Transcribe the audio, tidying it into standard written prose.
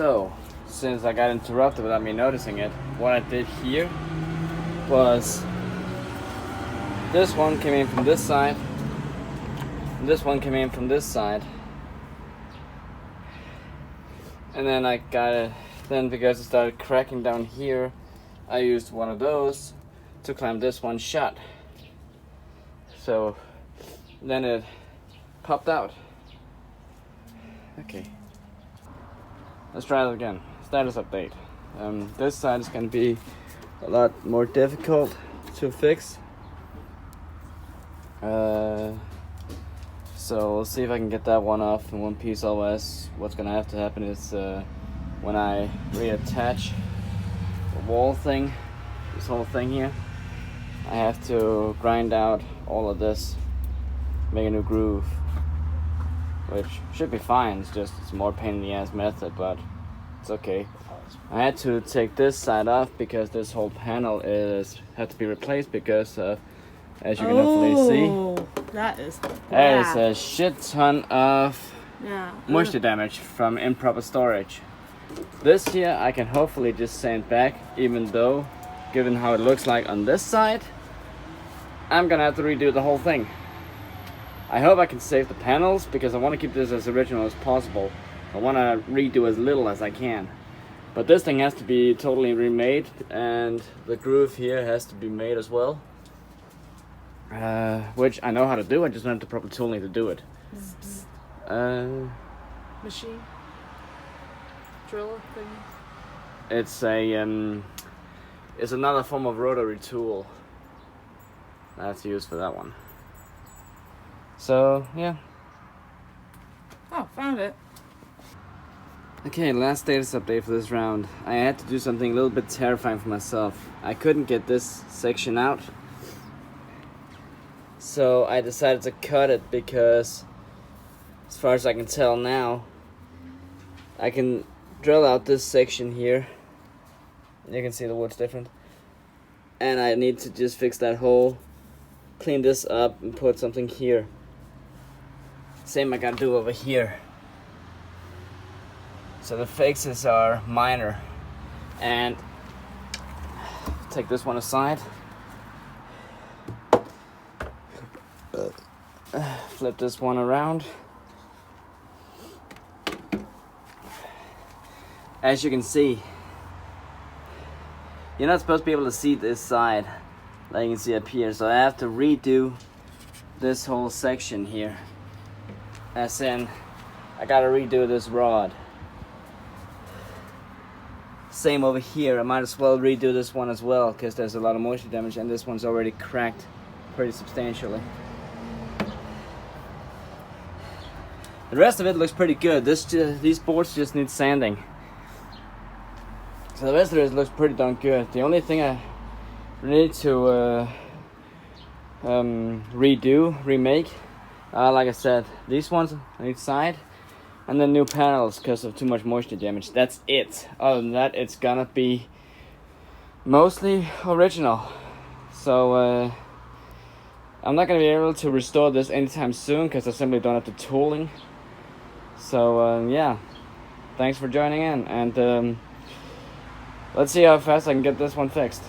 So, since I got interrupted without me noticing it, what I did here was this one came in from this side, and this one came in from this side, and then I got it. Then because it started cracking down here, I used one of those to clamp this one shut. So then it popped out. Okay, let's try it again. Status update. This side is going to be a lot more difficult to fix. So we'll see if I can get that one off in one piece. Otherwise, what's going to have to happen is when I reattach the wall thing, this whole thing here, I have to grind out all of this, make a new groove, which should be fine. It's more pain in the ass method, but it's okay. I had to take this side off because this whole panel had to be replaced because as you can hopefully see, that is there is a shit ton of moisture Ugh. damage from improper storage. This here I can hopefully just sand back, even though, given how it looks like on this side, I'm gonna have to redo the whole thing. I hope I can save the panels because I want to keep this as original as possible. I want to redo as little as I can. But this thing has to be totally remade, and the groove here has to be made as well. Which I know how to do, I just don't have the proper tooling to do it. Machine? Driller thing? It's it's another form of rotary tool that's used for that one. So yeah. Oh, found it. Okay, last status update for this round. I had to do something a little bit terrifying for myself. I couldn't get this section out, so I decided to cut it because, as far as I can tell now, I can drill out this section here. You can see the wood's different. And I need to just fix that hole, clean this up, and put something here. Same I gotta do over here. So the fixes are minor. And take this one aside. Flip this one around. As you can see, you're not supposed to be able to see this side like you can see up here, so I have to redo this whole section here. As in, I gotta redo this rod. Same over here, I might as well redo this one as well because there's a lot of moisture damage and this one's already cracked pretty substantially. The rest of it looks pretty good. These boards just need sanding. So the rest of it looks pretty darn good. The only thing I need to remake, like I said, these ones on each side, and then new panels because of too much moisture damage. That's it. Other than that, it's gonna be mostly original. So I'm not gonna be able to restore this anytime soon because I simply don't have the tooling. So yeah, thanks for joining in, and let's see how fast I can get this one fixed.